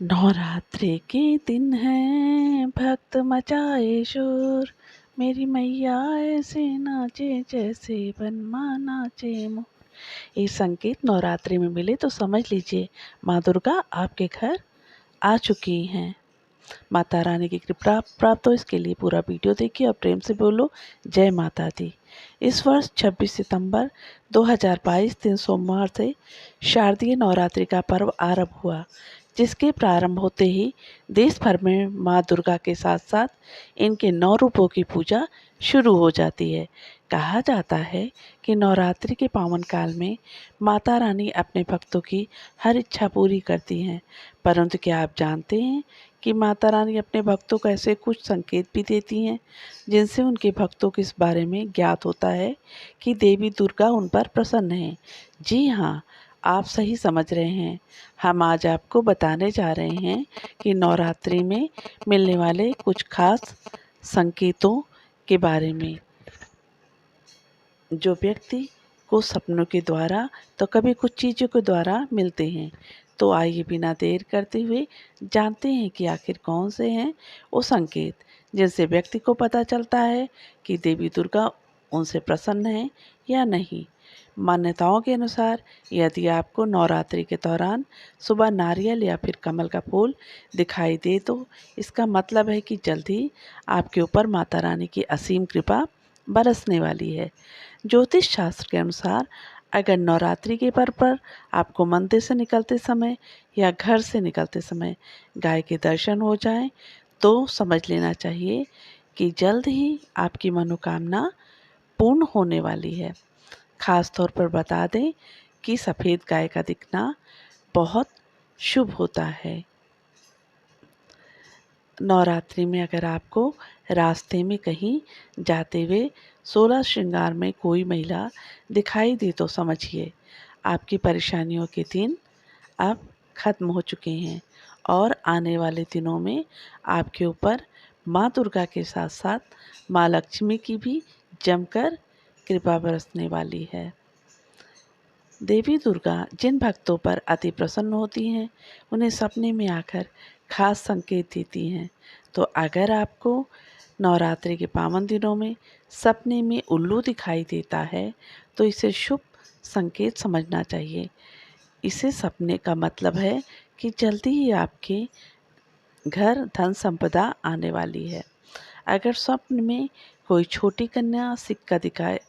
नवरात्रि के दिन हैं भक्त मचाए शोर, मेरी मैया ऐसे नाचे जैसे बनमा नाचे मोर। ये संकेत नवरात्रि में मिले तो समझ लीजिए माँ दुर्गा आपके घर आ चुकी हैं। माता रानी की कृपा प्राप्त हो, इसके लिए पूरा वीडियो देखिए और प्रेम से बोलो जय माता दी। इस वर्ष 26 सितंबर 2022 दिन सोमवार से शारदीय नवरात्रि का पर्व आरंभ हुआ, जिसके प्रारंभ होते ही देश भर में माँ दुर्गा के साथ साथ इनके 9 रूपों की पूजा शुरू हो जाती है। कहा जाता है कि नवरात्रि के पावन काल में माता रानी अपने भक्तों की हर इच्छा पूरी करती हैं। परंतु क्या आप जानते हैं कि माता रानी अपने भक्तों को ऐसे कुछ संकेत भी देती हैं जिनसे उनके भक्तों को इस बारे में ज्ञात होता है कि देवी दुर्गा उन पर प्रसन्न है। जी हाँ, आप सही समझ रहे हैं। हम आज आपको बताने जा रहे हैं कि नवरात्रि में मिलने वाले कुछ खास संकेतों के बारे में, जो व्यक्ति को सपनों के द्वारा तो कभी कुछ चीज़ों के द्वारा मिलते हैं। तो आइए बिना देर करते हुए जानते हैं कि आखिर कौन से हैं वो संकेत जिनसे व्यक्ति को पता चलता है कि देवी दुर्गा उनसे प्रसन्न है या नहीं। मान्यताओं के अनुसार यदि आपको नवरात्रि के दौरान सुबह नारियल या फिर कमल का फूल दिखाई दे तो इसका मतलब है कि जल्द ही आपके ऊपर माता रानी की असीम कृपा बरसने वाली है। ज्योतिष शास्त्र के अनुसार अगर नवरात्रि के पर्व पर आपको मंदिर से निकलते समय या घर से निकलते समय गाय के दर्शन हो जाएं, तो समझ लेना चाहिए कि जल्द ही आपकी मनोकामना पूर्ण होने वाली है। खास तौर पर बता दें कि सफ़ेद गाय का दिखना बहुत शुभ होता है। नवरात्रि में अगर आपको रास्ते में कहीं जाते हुए 16 श्रृंगार में कोई महिला दिखाई दे तो समझिए आपकी परेशानियों के दिन अब खत्म हो चुके हैं और आने वाले दिनों में आपके ऊपर माँ दुर्गा के साथ साथ माँ लक्ष्मी की भी जमकर कृपा बरसने वाली है। देवी दुर्गा जिन भक्तों पर अति प्रसन्न होती हैं उन्हें सपने में आकर खास संकेत देती हैं। तो अगर आपको नवरात्रि के पावन दिनों में सपने में उल्लू दिखाई देता है तो इसे शुभ संकेत समझना चाहिए। इसे सपने का मतलब है कि जल्दी ही आपके घर धन संपदा आने वाली है। अगर स्वप्न में कोई छोटी कन्या सिक्का दिखाए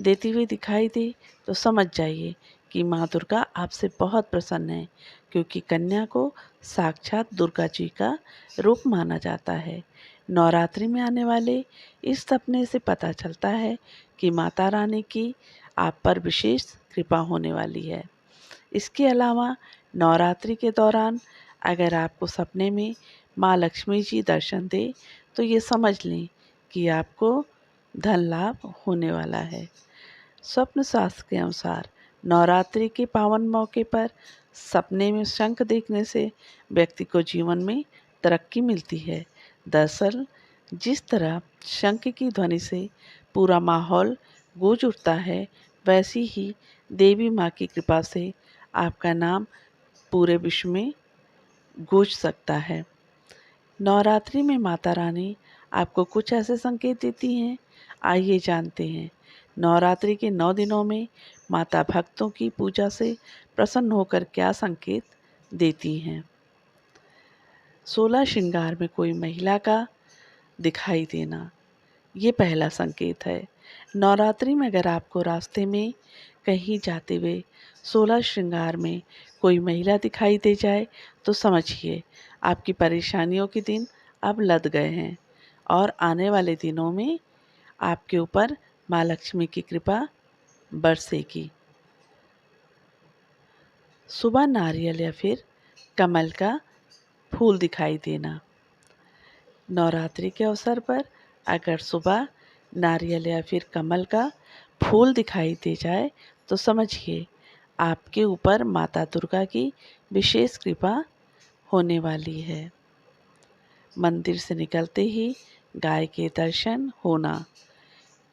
देती हुई दिखाई दे तो समझ जाइए कि माँ दुर्गा आपसे बहुत प्रसन्न है, क्योंकि कन्या को साक्षात दुर्गा जी का रूप माना जाता है। नवरात्रि में आने वाले इस सपने से पता चलता है कि माता रानी की आप पर विशेष कृपा होने वाली है। इसके अलावा नवरात्रि के दौरान अगर आपको सपने में माँ लक्ष्मी जी दर्शन दे तो ये समझ लें कि आपको धन लाभ होने वाला है। स्वप्न शास्त्र के अनुसार नवरात्रि के पावन मौके पर सपने में शंख देखने से व्यक्ति को जीवन में तरक्की मिलती है। दरअसल जिस तरह शंख की ध्वनि से पूरा माहौल गूंज उठता है, वैसी ही देवी माँ की कृपा से आपका नाम पूरे विश्व में गूंज सकता है। नवरात्रि में माता रानी आपको कुछ ऐसे संकेत देती हैं, आइए जानते हैं। नवरात्रि के 9 दिनों में माता भक्तों की पूजा से प्रसन्न होकर क्या संकेत देती हैं। 16 श्रृंगार में कोई महिला का दिखाई देना, ये पहला संकेत है। नवरात्रि में अगर आपको रास्ते में कहीं जाते हुए 16 श्रृंगार में कोई महिला दिखाई दे जाए तो समझिए आपकी परेशानियों के दिन अब लद गए हैं और आने वाले दिनों में आपके ऊपर माँ लक्ष्मी की कृपा बरसेगी। सुबह नारियल या फिर कमल का फूल दिखाई देना, नवरात्रि के अवसर पर अगर सुबह नारियल या फिर कमल का फूल दिखाई दे जाए तो समझिए आपके ऊपर माता दुर्गा की विशेष कृपा होने वाली है। मंदिर से निकलते ही गाय के दर्शन होना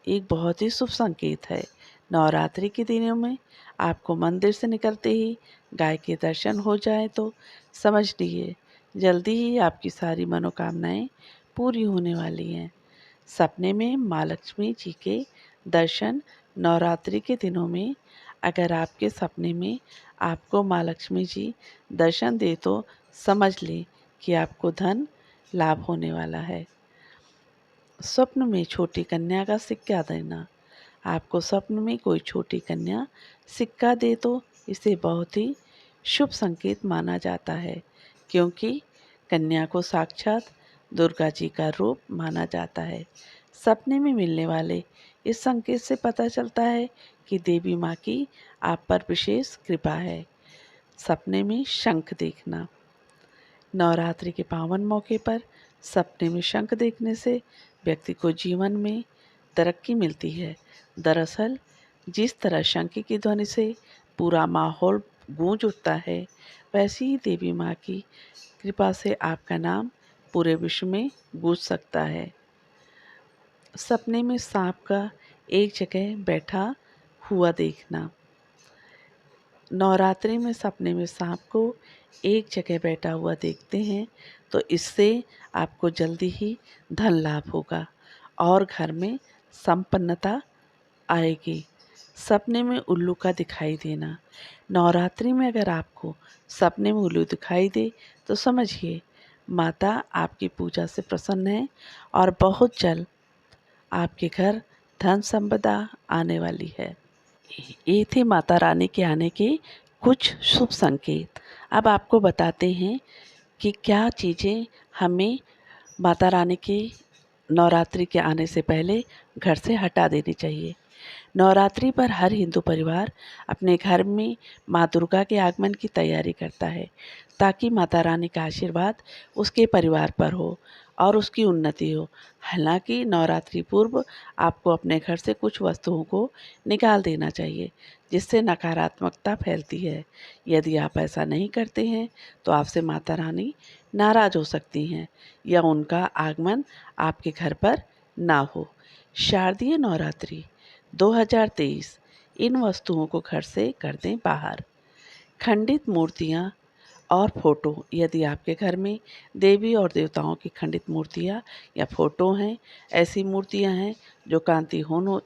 एक बहुत ही शुभ संकेत है। नवरात्रि के दिनों में आपको मंदिर से निकलते ही गाय के दर्शन हो जाए तो समझ लीजिए जल्दी ही आपकी सारी मनोकामनाएं पूरी होने वाली हैं। सपने में माँ लक्ष्मी जी के दर्शन नवरात्रि के दिनों में अगर आपके सपने में आपको माँ लक्ष्मी जी दर्शन दे तो समझ लें कि आपको धन लाभ होने वाला है। स्वप्न में छोटी कन्या का सिक्का देना। आपको स्वप्न में कोई छोटी कन्या सिक्का दे तो इसे बहुत ही शुभ संकेत माना जाता है, क्योंकि कन्या को साक्षात दुर्गा जी का रूप माना जाता है। सपने में मिलने वाले इस संकेत से पता चलता है कि देवी माँ की आप पर विशेष कृपा है। सपने में शंख देखना। नवरात्रि के पावन मौके पर सपने में शंख देखने से व्यक्ति को जीवन में तरक्की मिलती है। दरअसल जिस तरह शंख की ध्वनि से पूरा माहौल गूंज उठता है, वैसी ही देवी माँ की कृपा से आपका नाम पूरे विश्व में गूंज सकता है। सपने में सांप का एक जगह बैठा हुआ देखना। नवरात्रि में सपने में सांप को एक जगह बैठा हुआ देखते हैं तो इससे आपको जल्दी ही धन लाभ होगा और घर में संपन्नता आएगी। सपने में उल्लू का दिखाई देना। नवरात्रि में अगर आपको सपने में उल्लू दिखाई दे तो समझिए माता आपकी पूजा से प्रसन्न है और बहुत जल्द आपके घर धन संपदा आने वाली है। ये थे माता रानी के आने के कुछ शुभ संकेत। अब आपको बताते हैं कि क्या चीज़ें हमें माता रानी के नवरात्रि के आने से पहले घर से हटा देनी चाहिए। नवरात्रि पर हर हिंदू परिवार अपने घर में माँ दुर्गा के आगमन की तैयारी करता है ताकि माता रानी का आशीर्वाद उसके परिवार पर हो और उसकी उन्नति हो। हालांकि नवरात्रि पूर्व आपको अपने घर से कुछ वस्तुओं को निकाल देना चाहिए जिससे नकारात्मकता फैलती है। यदि आप ऐसा नहीं करते हैं तो आपसे माता रानी नाराज हो सकती हैं या उनका आगमन आपके घर पर ना हो। शारदीय नवरात्रि 2023 इन वस्तुओं को घर से कर दें बाहर। खंडित मूर्तियाँ और फोटो। यदि आपके घर में देवी और देवताओं की खंडित मूर्तियाँ या फोटो हैं, ऐसी मूर्तियाँ हैं जो कांतिहीन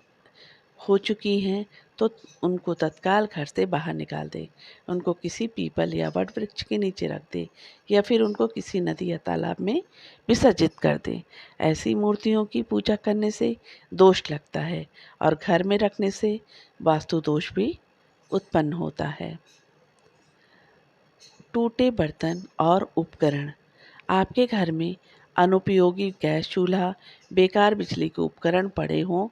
हो चुकी हैं, तो उनको तत्काल घर से बाहर निकाल दें। उनको किसी पीपल या वट वृक्ष के नीचे रख दें या फिर उनको किसी नदी या तालाब में विसर्जित कर दें। ऐसी मूर्तियों की पूजा करने से दोष लगता है और घर में रखने से वास्तु दोष भी उत्पन्न होता है। टूटे बर्तन और उपकरण। आपके घर में अनुपयोगी गैस चूल्हा, बेकार बिजली के उपकरण पड़े हों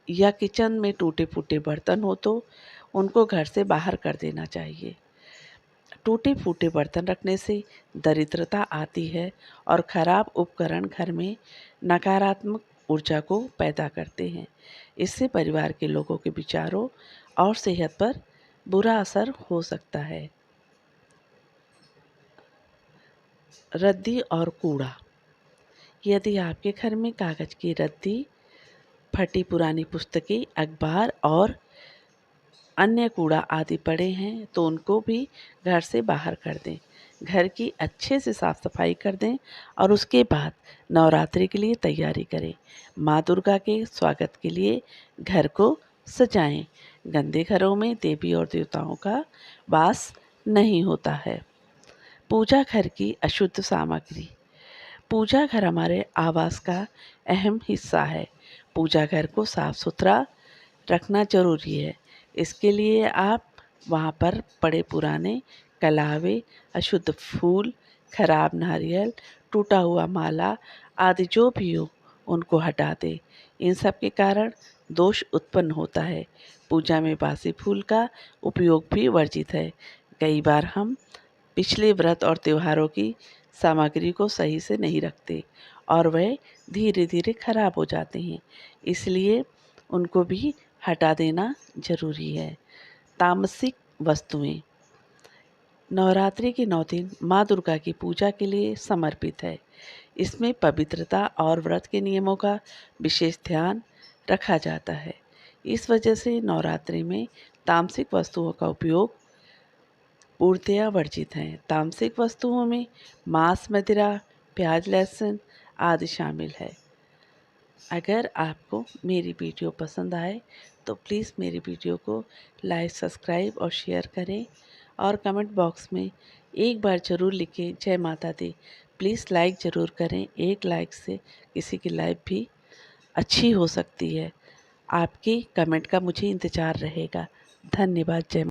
या किचन में टूटे फूटे बर्तन हो तो उनको घर से बाहर कर देना चाहिए। टूटे फूटे बर्तन रखने से दरिद्रता आती है और खराब उपकरण घर में नकारात्मक ऊर्जा को पैदा करते हैं। इससे परिवार के लोगों के विचारों और सेहत पर बुरा असर हो सकता है। रद्दी और कूड़ा। यदि आपके घर में कागज की रद्दी, फटी पुरानी पुस्तकें, अखबार और अन्य कूड़ा आदि पड़े हैं तो उनको भी घर से बाहर कर दें। घर की अच्छे से साफ सफाई कर दें और उसके बाद नवरात्रि के लिए तैयारी करें। माँ दुर्गा के स्वागत के लिए घर को सजाएं। गंदे घरों में देवी और देवताओं का वास नहीं होता है। पूजा घर की अशुद्ध सामग्री। पूजा घर हमारे आवास का अहम हिस्सा है। पूजा घर को साफ सुथरा रखना जरूरी है। इसके लिए आप वहाँ पर पड़े पुराने कलावे, अशुद्ध फूल, खराब नारियल, टूटा हुआ माला आदि जो भी हो उनको हटा दें। इन सब के कारण दोष उत्पन्न होता है। पूजा में बासी फूल का उपयोग भी वर्जित है। कई बार हम पिछले व्रत और त्योहारों की सामग्री को सही से नहीं रखते और वह धीरे धीरे खराब हो जाते हैं, इसलिए उनको भी हटा देना जरूरी है। तामसिक वस्तुएं। नवरात्रि के 9 दिन माँ दुर्गा की पूजा के लिए समर्पित है। इसमें पवित्रता और व्रत के नियमों का विशेष ध्यान रखा जाता है। इस वजह से नवरात्रि में तामसिक वस्तुओं का उपयोग पूर्णतया वर्जित हैं। तामसिक वस्तुओं में मांस, मदिरा, प्याज, लहसुन आदि शामिल है। अगर आपको मेरी वीडियो पसंद आए तो प्लीज़ मेरी वीडियो को लाइक, सब्सक्राइब और शेयर करें और कमेंट बॉक्स में एक बार ज़रूर लिखें जय माता दी। प्लीज़ लाइक ज़रूर करें, एक लाइक से किसी की लाइफ भी अच्छी हो सकती है। आपके कमेंट का मुझे इंतज़ार रहेगा। धन्यवाद। जय